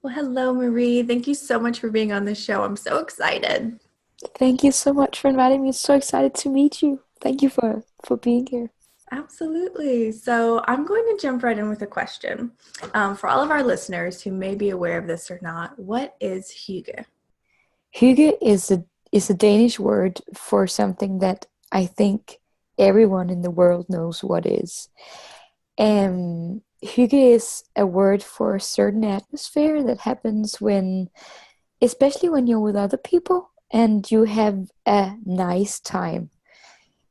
Well, hello, Marie. Thank you so much for being on the show. I'm so excited. Thank you so much for inviting me. So excited to meet you. Thank you for being here. Absolutely. So, I'm going to jump right in with a question. For all of our listeners who may be aware of this or not, what is hygge? Hygge is a Danish word for something that I think everyone in the world knows what is. Hygge is a word for a certain atmosphere that happens when, especially when you're with other people and you have a nice time.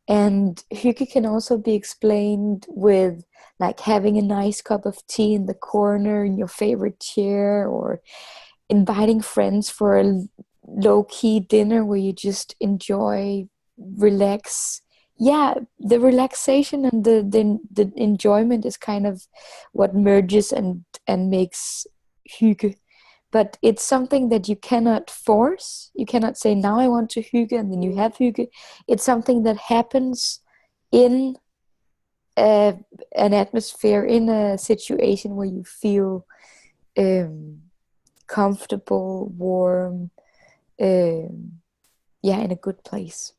And hygge can also be explained with like having a nice cup of tea in the corner in your favorite chair, or inviting friends for a low key dinner where you just enjoy, relax. Yeah, the relaxation and the enjoyment is kind of what merges and makes hygge, but it's something that you cannot force. You cannot say, now I want to hygge, and then you have hygge. It's something that happens in a, an atmosphere, in a situation where you feel um, comfortable, warm, um, yeah, in a good place.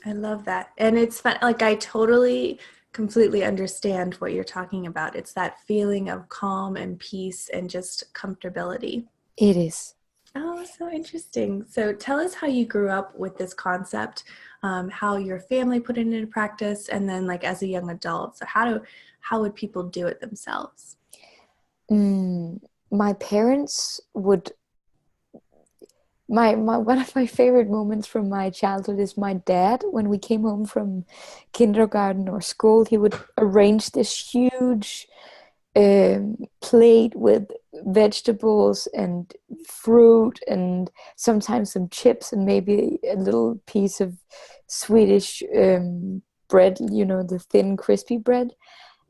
I love that. And it's fun. Like, I totally, completely understand what you're talking about. It's that feeling of calm and peace and just comfortability. It is. Oh, so interesting. So tell us how you grew up with this concept, how your family put it into practice, and then like as a young adult. So how would people do it themselves? Mm, my parents would my one of my favorite moments from my childhood is my dad. When we came home from kindergarten or school, he would arrange this huge plate with vegetables and fruit and sometimes some chips and maybe a little piece of Swedish bread, the thin crispy bread.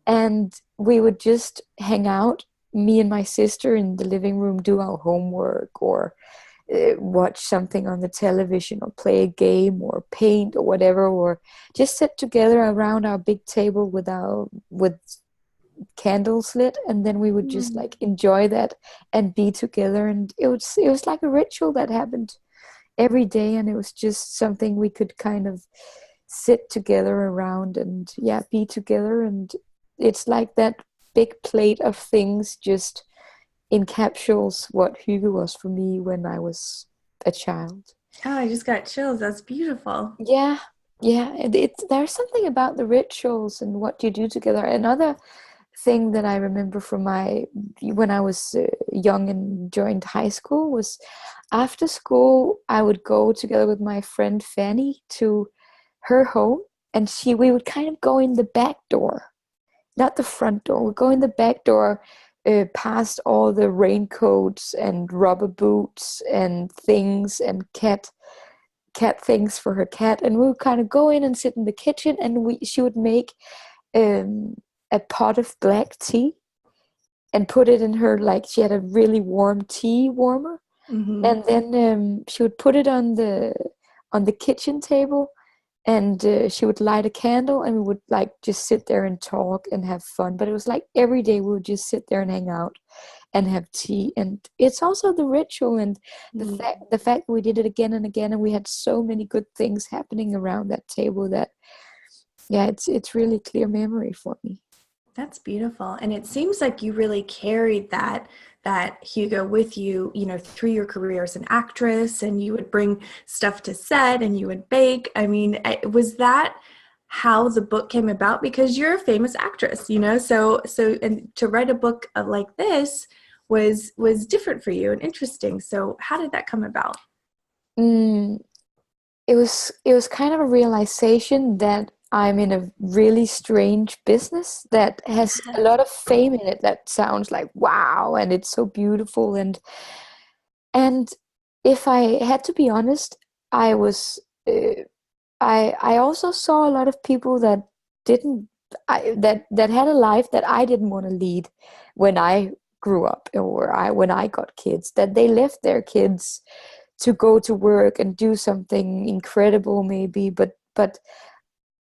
And we would just hang out, me and my sister, in the living room, do our homework, or watch something on the television, or play a game, or paint, or whatever, or just sit together around our big table with candles lit, and then we would just Mm. like enjoy that and be together. And it was like a ritual that happened every day, and it was just something we could kind of sit together around and, yeah, be together. And it's like that big plate of things just encapsulates what hygge was for me when I was a child. Oh, I just got chills. That's beautiful. Yeah, yeah, and there's something about the rituals and what you do together. Another thing that I remember from my when I was young and joined high school was, after school I would go together with my friend Fanny to her home, and she we would kind of go in the back door, not the front door. We'd go in the back door, past all the raincoats and rubber boots and things and cat things for her cat, and we would kind of go in and sit in the kitchen, and we she would make um, a pot of black tea and put it in her, like she had a really warm tea warmer, Hmm. and then she would put it on the kitchen table, and she would light a candle, and we would like just sit there and talk and have fun. But it was like every day we would just sit there and hang out and have tea. And it's also the ritual and the fact that we did it again and again, and we had so many good things happening around that table that, yeah, it's really clear memory for me. That's beautiful. And it seems like you really carried that Hugo with you, through your career as an actress, and you would bring stuff to set and you would bake. I mean, was that how the book came about? Because you're a famous actress, so and to write a book like this was different for you and interesting. So how did that come about? Mm, it was kind of a realization that I'm in a really strange business that has a lot of fame in it, that sounds like wow and it's so beautiful. And if I had to be honest, I was I also saw a lot of people that didn't that had a life that I didn't want to lead when I grew up, or when I got kids, that they left their kids to go to work and do something incredible maybe, but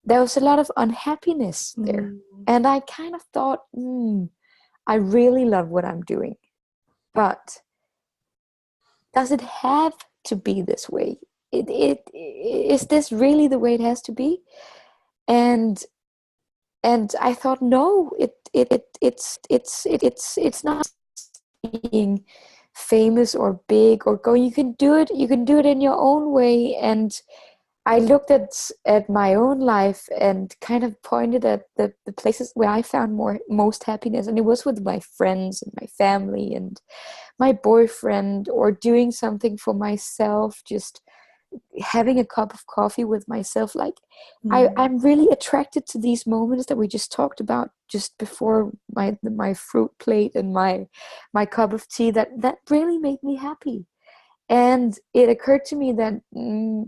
there was a lot of unhappiness there. Mm. And I kind of thought, I really love what I'm doing, but does it have to be this way? Is this really the way it has to be? And I thought, no, it's not being famous or big or going. You can do it in your own way. And I looked at my own life and kind of pointed at the places where I found most happiness, and it was with my friends and my family and my boyfriend, or doing something for myself, just having a cup of coffee with myself. Like Mm. I'm really attracted to these moments that we just talked about just before, my fruit plate and my cup of tea, that really made me happy. And it occurred to me that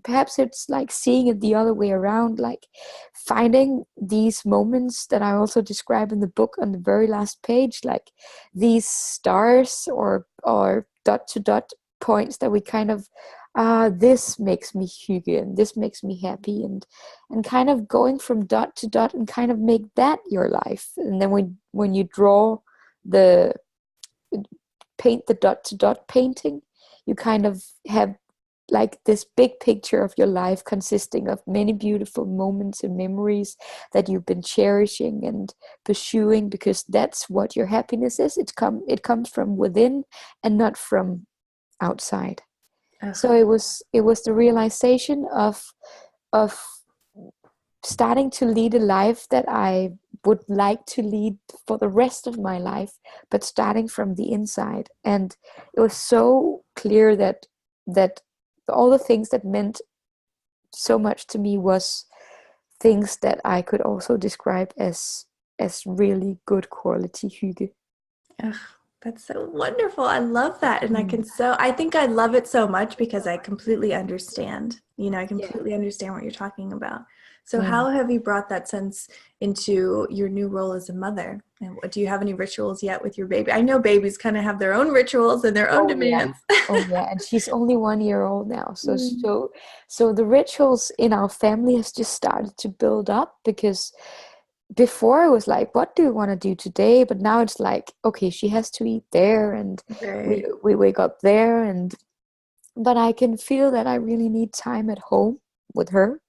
perhaps it's like seeing it the other way around, like finding these moments that I also describe in the book on the very last page, like these stars or dot to dot points that we kind of, this makes me Hygge and this makes me happy, and kind of going from dot to dot and kind of make that your life. And then when you draw the paint the dot to dot painting, you kind of have like this big picture of your life consisting of many beautiful moments and memories that you've been cherishing and pursuing, because that's what your happiness is. It comes from within and not from outside. So Ugh. it was the realization of starting to lead a life that I would like to lead for the rest of my life, but starting from the inside. And it was so clear that all the things that meant so much to me was things that I could also describe as really good quality hygge. Ugh, that's so wonderful. I love that. And Mm. I think I love it so much because I completely understand. I Yeah. completely understand what you're talking about. So, Mm. how have you brought that sense into your new role as a mother? And do you have any rituals yet with your baby? I know babies kind of have their own rituals and their own Oh yeah. demands. Oh yeah, and she's only 1 year old now. So Mm. so so the rituals in our family has just started to build up, because before it was like, what do we want to do today? But now it's like, okay, she has to eat there, and Right. we wake up there, and but I can feel that I really need time at home with her,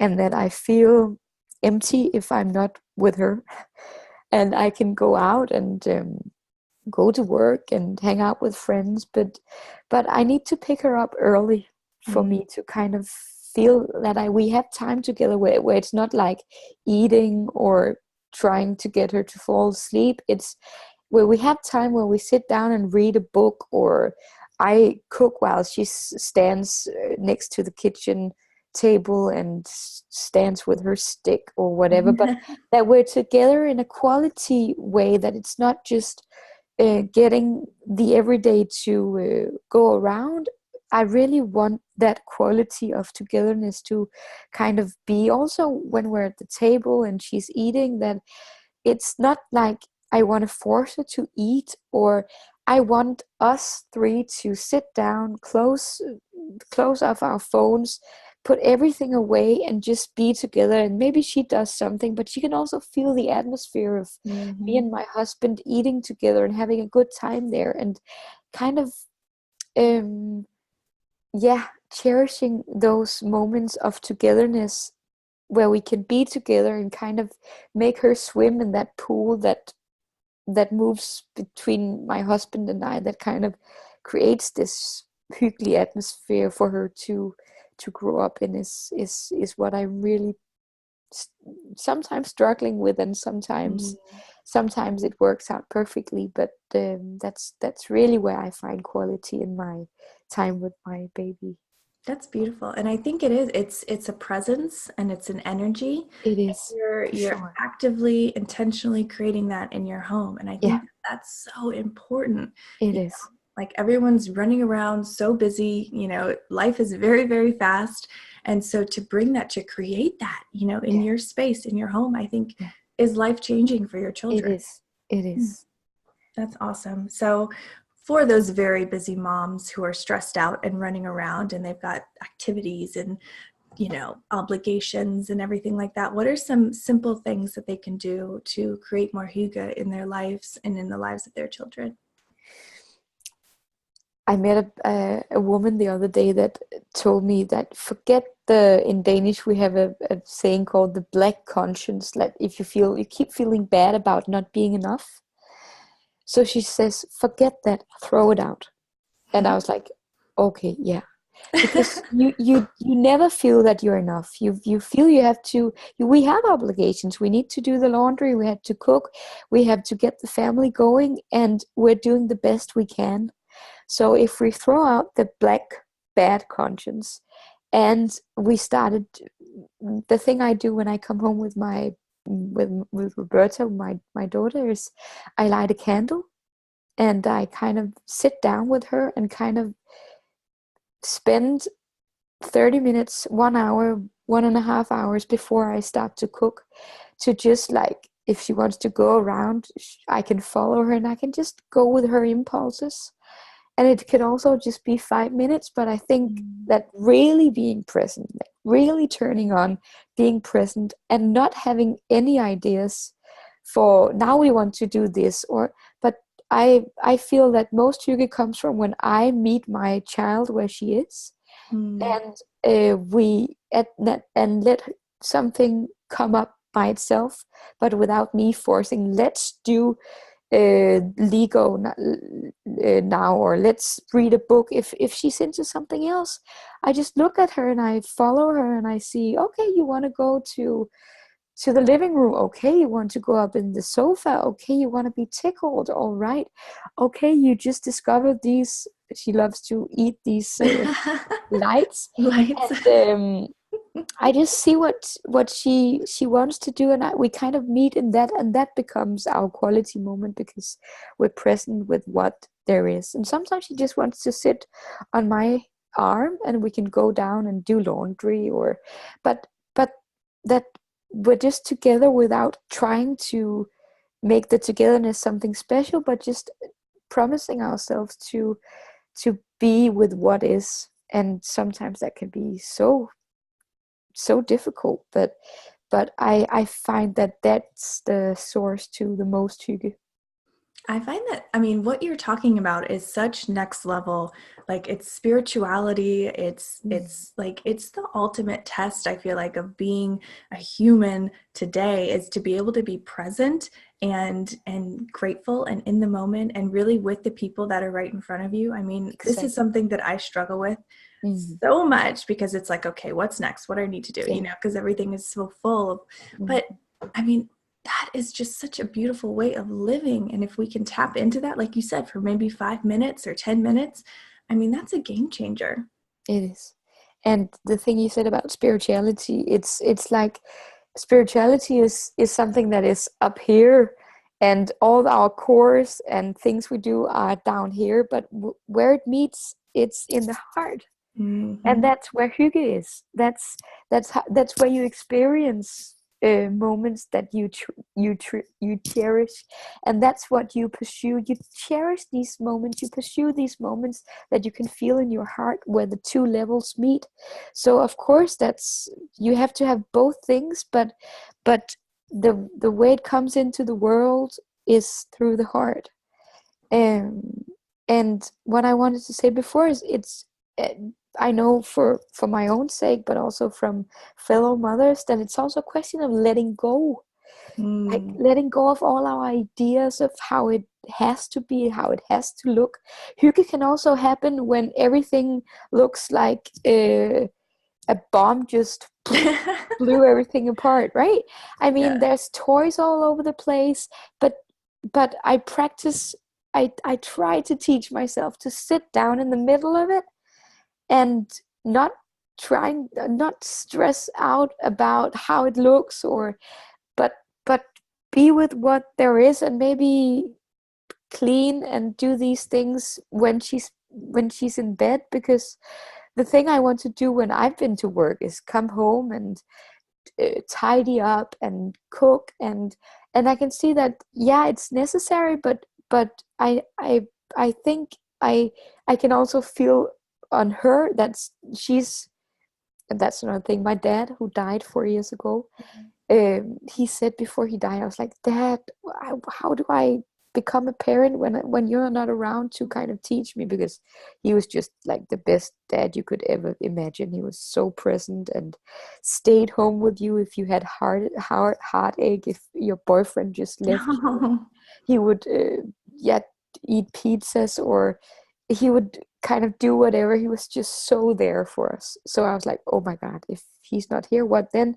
and that I feel empty if I'm not with her. And I can go out and go to work and hang out with friends, but I need to pick her up early for Mm. me to kind of feel that I we have time together, where it's not like eating or trying to get her to fall asleep. It's where we have time where we sit down and read a book, or I cook while she stands next to the kitchen table and stands with her stick or whatever, but that we're together in a quality way, that it's not just getting the everyday to go around. I really want that quality of togetherness to kind of be also when we're at the table and she's eating, that it's not like I want to force her to eat, or I want us three to sit down, close off our phones, put everything away and just be together. And maybe she does something, but she can also feel the atmosphere of me Mhm. and my husband eating together and having a good time there, and kind of um yeah, cherishing those moments of togetherness where we can be together and kind of make her swim in that pool that moves between my husband and I, that kind of creates this hyggely atmosphere for her to grow up in, is what I'm really sometimes struggling with, and Mm. sometimes it works out perfectly, but that's really where I find quality in my time with my baby. That's beautiful. And I think it is. It's a presence and it's an energy. It is, for You're sure. actively, intentionally creating that in your home. And I Yeah, think that's so important. it You is. like everyone's running around so busy, life is very, very fast. And so to bring that, to create that, in Yeah, your space, in your home, I think yeah, is life changing for your it children. is. It Mm. is. That's awesome. So, for those very busy moms who are stressed out and running around and they've got activities and, obligations and everything like that, what are some simple things that they can do to create more hygge in their lives and in the lives of their children? I met a woman the other day that told me that forget the in Danish we have a saying called the black conscience. Like if you keep feeling bad about not being enough. So she says, forget that, throw it out. And I was like, okay, yeah. Because you never feel that you're enough. You feel you have to we have obligations. We need to do the laundry, we have to cook, we have to get the family going, and we're doing the best we can. So if we throw out the black bad conscience and we started the thing I do when I come home with my with Roberta, my daughter, is I light a candle and I kind of sit down with her and kind of spend 30 minutes, 1 hour, 1.5 hours before I start to cook to just like, if she wants to go around, I can follow her and I can just go with her impulses. And it could also just be 5 minutes, but I think that really being present, like really turning on, being present and not having any ideas for now we want to do this or but I feel that most Hygge comes from when I meet my child where she is Mm. and we at that and let something come up by itself, but without me forcing. Let's do Lego now, or let's read a book. If she's into something else, I just look at her and I follow her and I see, okay, you want to go to the living room, okay, you want to go up in the sofa, okay, you want to be tickled, all right, okay, you just discovered these, she loves to eat these lights, Lights. and I just see what she wants to do, and we kind of meet in that, and that becomes our quality moment because we're present with what there is. And sometimes she just wants to sit on my arm, and we can go down and do laundry, or but that we're just together without trying to make the togetherness something special, but just promising ourselves to be with what is. And sometimes that can be so difficult, but I find that that's the source to the most Hygge. I find that, I mean, what you're talking about is such next level. Like it's spirituality. It's like it's the ultimate test, I feel like, of being a human today, is to be able to be present and grateful and in the moment and really with the people that are right in front of you. I mean, this is Exactly. something that I struggle with Mm. so much because it's like, okay, what's next? What do I need to do? Yeah. Because everything is so full. Mm. But I mean, that is just such a beautiful way of living. And if we can tap into that, like you said, for maybe 5 minutes or 10 minutes, I mean, that's a game changer. It is. And the thing you said about spirituality, it's like spirituality is something that is up here, and all our cores and things we do are down here, but where it meets, it's in the heart. And Mm-hmm. that's where Hygge is. That's where you experience moments that you cherish, and that's what you pursue. You cherish these moments. You pursue these moments that you can feel in your heart, where the two levels meet. So of course, that's you have to have both things, but the way it comes into the world is through the heart. Um, and what I wanted to say before is uh, I know for my own sake, but also from fellow mothers, that it's also a question of letting go, like Mm. letting go of all our ideas of how it has to be, how it has to look. Hygge can also happen when everything looks like a bomb just blew everything apart, right? I mean, Yeah. there's toys all over the place, but I practice. I try to teach myself to sit down in the middle of it and not not stress out about how it looks, or but but be with what there is, and maybe clean and do these things when she's in bed, because the thing I want to do when I've been to work is come home and tidy up and cook, and I can see that, yeah, it's necessary, but I think I can also feel on her that she's, and that's another thing. My dad, who died 4 years ago, he said before he died, I was like, Dad, how do I become a parent when you're not around to kind of teach me, because he was just like the best dad you could ever imagine. He was so present and stayed home with you if you had heartache, if your boyfriend just left you. Oh, He would yeah, eat pizzas, or he would kind of do whatever. He was just so there for us. So I was like, oh my God, if he's not here, what then?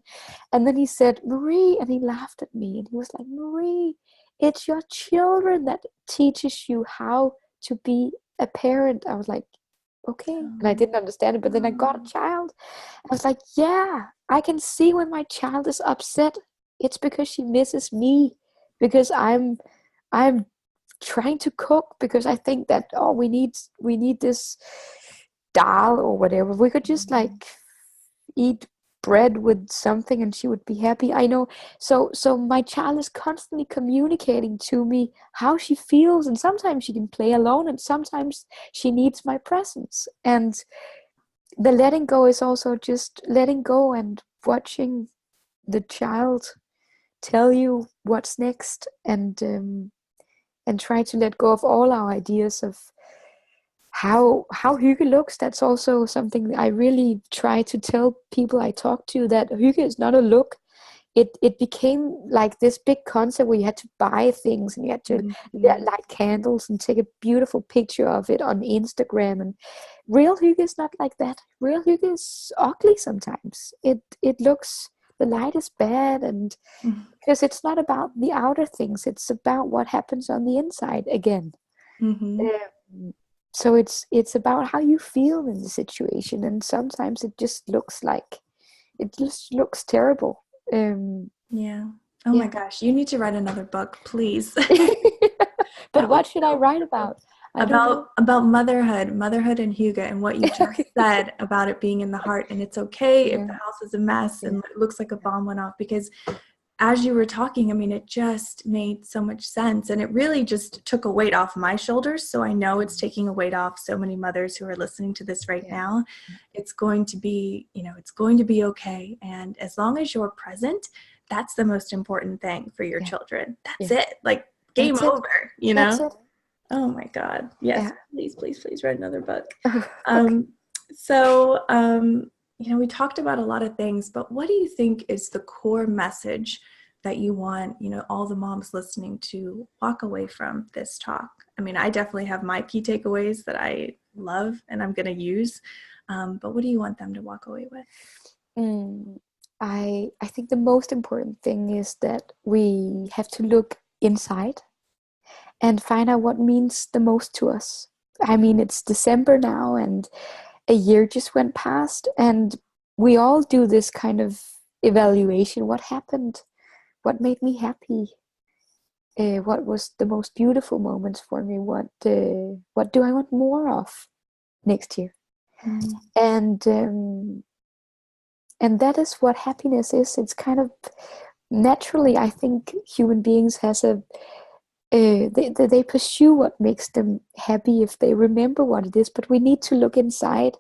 And then he said, Marie, and he laughed at me and he was like, Marie, it's your children that teaches you how to be a parent. I was like, okay. And I didn't understand it, but then I got a child. I was like, yeah, I can see when my child is upset, it's because she misses me, because I'm trying to cook, because I think that, oh, we need this dal or whatever. We could just like eat bread with something and she would be happy. I know. So my child is constantly communicating to me how she feels, and sometimes she can play alone and sometimes she needs my presence. And the letting go is also just letting go and watching the child tell you what's next, and try to let go of all our ideas of how Hygge looks. That's also something I really try to tell people I talk to, that Hygge is not a look. It became like this big concept where you had to buy things and you had to light candles and take a beautiful picture of it on Instagram. And real Hygge is not like that. Real Hygge is ugly sometimes. It looks, the light is bad, and because it's not about the outer things, it's about what happens on the inside again. Mm-hmm. Um, so it's about how you feel in the situation, and sometimes it just looks terrible. Yeah. Oh my Yeah. gosh, you need to write another book, please. But That was what should I so write about? I don't know. about motherhood and Hygge, and what you just Okay. said about it being in the heart, and it's okay if Yeah, the house is a mess yeah, and it looks like a bomb went off, because as you were talking, I mean, it just made so much sense, and it really just took a weight off my shoulders. So I know it's taking a weight off so many mothers who are listening to this right yeah, now. It's going to be, it's going to be okay, and as long as you're present, that's the most important thing for your yeah, children. That's yeah. it. Like, game That's it. over. That's it. Oh my God. Yes, Yeah. please, please, please write another book. Okay. Um, so, we talked about a lot of things, but what do you think is the core message that you want, all the moms listening to walk away from this talk? I mean, I definitely have my key takeaways that I love and I'm going to use. But what do you want them to walk away with? Mm, I think the most important thing is that we have to look inside and find out what means the most to us. I mean, it's December now, and a year just went past, and we all do this kind of evaluation. What happened? What made me happy? What was the most beautiful moments for me? What do I want more of next year? Mm, And and that is what happiness is. It's kind of naturally, I think human beings has a they pursue what makes them happy if they remember what it is. But we need to look inside,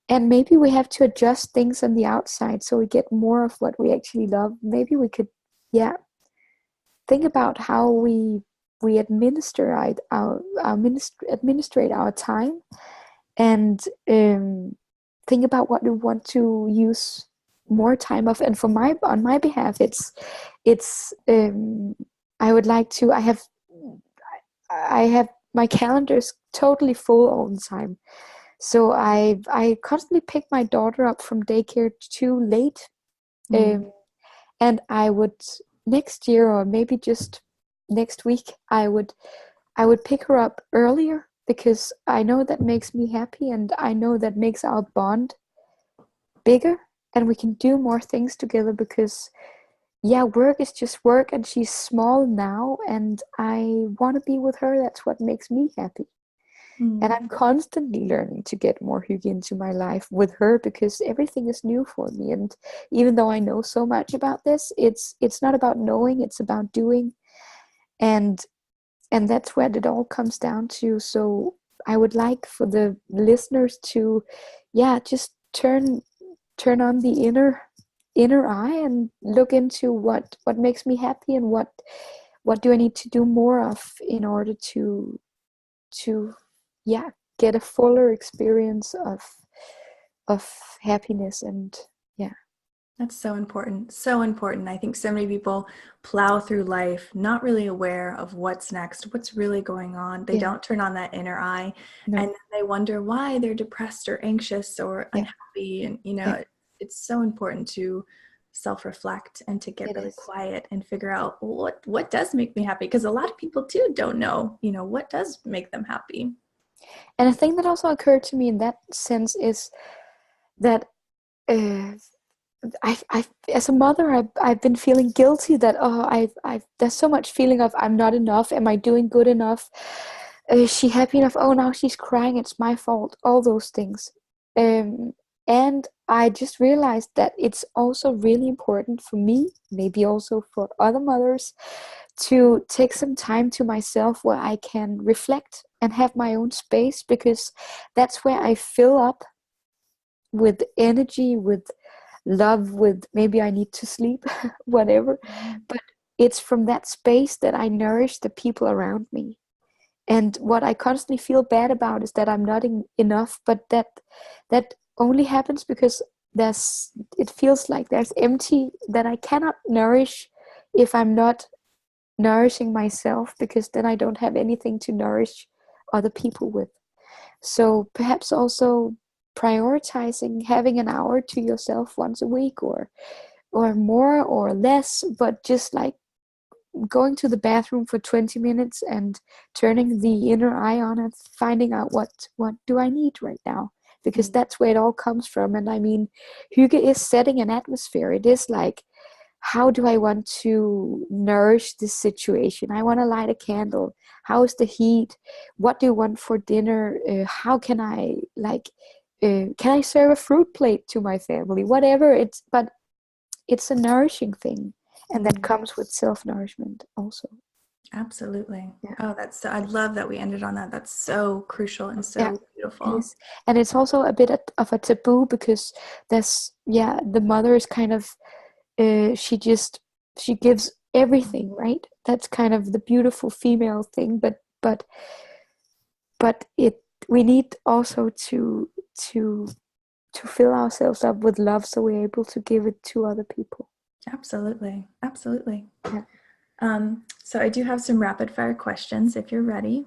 and maybe we have to adjust things on the outside so we get more of what we actually love. Maybe we could, yeah, think about how we administrate our time, and think about what we want to use more time of. And for my on my behalf, it's I would like to. I have my calendar is totally full all the time. So I constantly pick my daughter up from daycare too late, mm, um, and I would, next year or maybe just next week, I would pick her up earlier, because I know that makes me happy, and I know that makes our bond bigger, and we can do more things together. Because yeah, work is just work, and she's small now, and I want to be with her. That's what makes me happy. And mm, I'm constantly learning to get more Hygge into my life with her, because everything is new for me. And even though I know so much about this, it's not about knowing, it's about doing. And that's what it all comes down to. So I would like for the listeners to, yeah, just turn on the inner eye and look into what makes me happy, and what do I need to do more of in order to yeah, get a fuller experience of happiness. And yeah. That's so important. So important. I think so many people plow through life not really aware of what's next, what's really going on. They Yeah. don't turn on that inner eye, No. and then they wonder why they're depressed or anxious or Yeah. unhappy. And, Yeah. it's so important to self-reflect and to get It really is. quiet and figure out what does make me happy. Because a lot of people too don't know, what does make them happy. And a thing that also occurred to me in that sense is that uh, I've as a mother, I've been feeling guilty that I've there's so much feeling of I'm not enough. Am I doing good enough? Is she happy enough? Oh, now she's crying. It's my fault. All those things. Um, and I just realized that it's also really important for me, maybe also for other mothers, to take some time to myself where I can reflect and have my own space, because that's where I fill up with energy, with love, with maybe I need to sleep, whatever. But it's from that space that I nourish the people around me. And what I constantly feel bad about is that I'm not enough, but that only happens because it feels like there's empty that I cannot nourish if I'm not nourishing myself, because then I don't have anything to nourish other people with. So perhaps also prioritizing having an hour to yourself once a week, or more or less, but just like going to the bathroom for 20 minutes and turning the inner eye on it, finding out what do I need right now, because that's where it all comes from. And I mean, Hygge is setting an atmosphere. It is like, how do I want to nourish this situation? I want to light a candle. How is the heat? What do you want for dinner? How can I can I serve a fruit plate to my family? Whatever it's, but it's a nourishing thing, and that comes with self-nourishment also. Absolutely. Yeah. Oh, I love that we ended on that. That's so crucial and Yeah, so it beautiful. is. And it's also a bit of a taboo, because the mother is kind of, she just, she gives everything, right? That's kind of the beautiful female thing, but it, we need also to to fill ourselves up with love, so we're able to give it to other people. Absolutely. Absolutely. Yeah. So I do have some rapid fire questions if you're ready.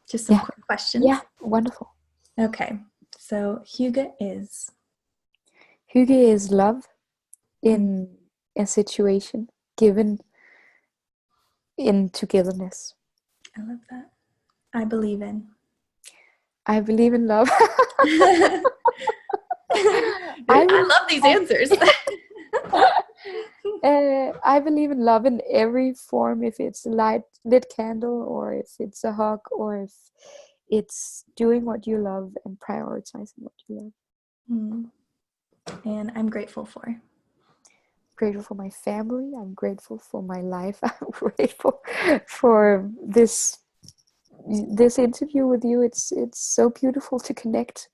Just some Yeah. quick questions. Yeah. Wonderful. Okay. So Hygge is. Hygge is love in a situation, given in togetherness. I love that. I believe in. I believe in love. I I believe love these answers. I believe in love in every form. If it's a lit candle, or if it's a hug, or if it's doing what you love and prioritizing what you love. And I'm grateful for. Grateful for my family. I'm grateful for my life. I'm grateful for this interview with you. It's so beautiful to connect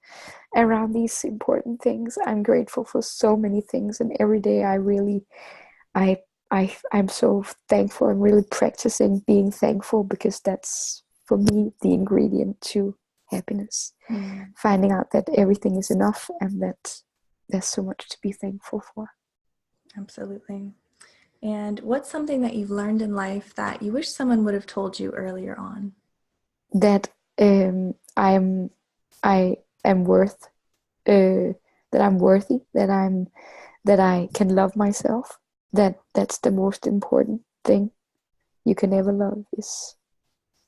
around these important things. I'm grateful for so many things, and every day I really, I I'm so thankful. I'm really practicing being thankful, because that's for me the ingredient to happiness. Finding out that everything is enough, and that there's so much to be thankful for. Absolutely. And what's something that you've learned in life that you wish someone would have told you earlier on? That I am worth, that I'm worthy, that I can love myself. That's the most important thing you can ever love, is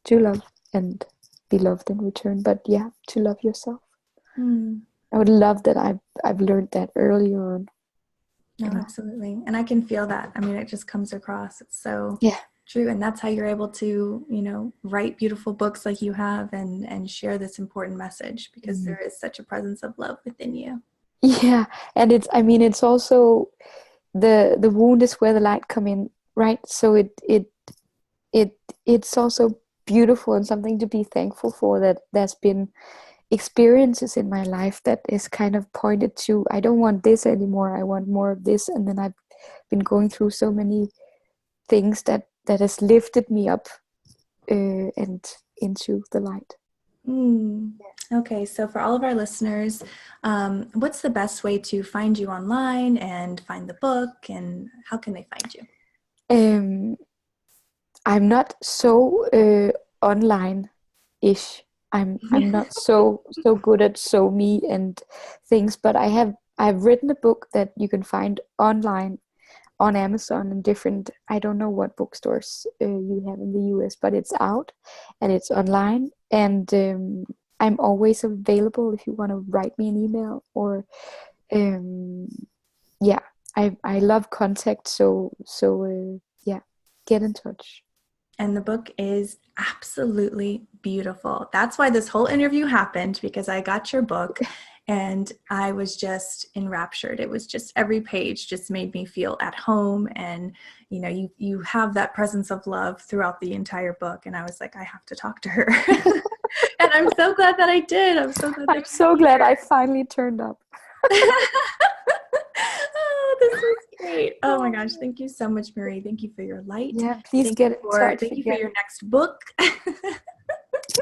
to love and be loved in return. But yeah, to love yourself. I would love that I've learned that earlier on. No, You know? absolutely. And I can feel that. I mean, it just comes across. It's so Yeah. true. And that's how you're able to, write beautiful books like you have and share this important message, because there is such a presence of love within you. Yeah, and it's, I mean, it's also the wound is where the light come in, right? So it it's also beautiful and something to be thankful for, that there's been experiences in my life that is kind of pointed to, I don't want this anymore, I want more of this. And then I've been going through so many things that that has lifted me up and into the light. Mm. Okay, so for all of our listeners, what's the best way to find you online and find the book, and how can they find you? I'm not so online-ish. I'm not so good at so me and things, but I've written a book that you can find online on Amazon and different, I don't know what bookstores you have in the US, but it's out and it's online. And I'm always available if you want to write me an email or, um, yeah, I love contact. So yeah, get in touch. And the book is absolutely beautiful. That's why this whole interview happened, because I got your book and I was just enraptured. It was just every page just made me feel at home. And, you know, you have that presence of love throughout the entire book. And I was like, I have to talk to her. And I'm so glad that I did. I'm so glad I finally turned up. Oh, this was great. Oh my gosh. Thank you so much, Marie. Thank you for your light. Yeah, please get in touch Thank you for again. your next book.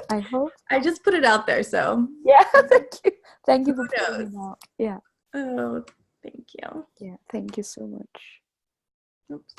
I hope. I just put it out there, so Yeah, thank you. Thank you who for putting knows? it out. Yeah. Oh, thank you. Yeah, thank you so much. Oops.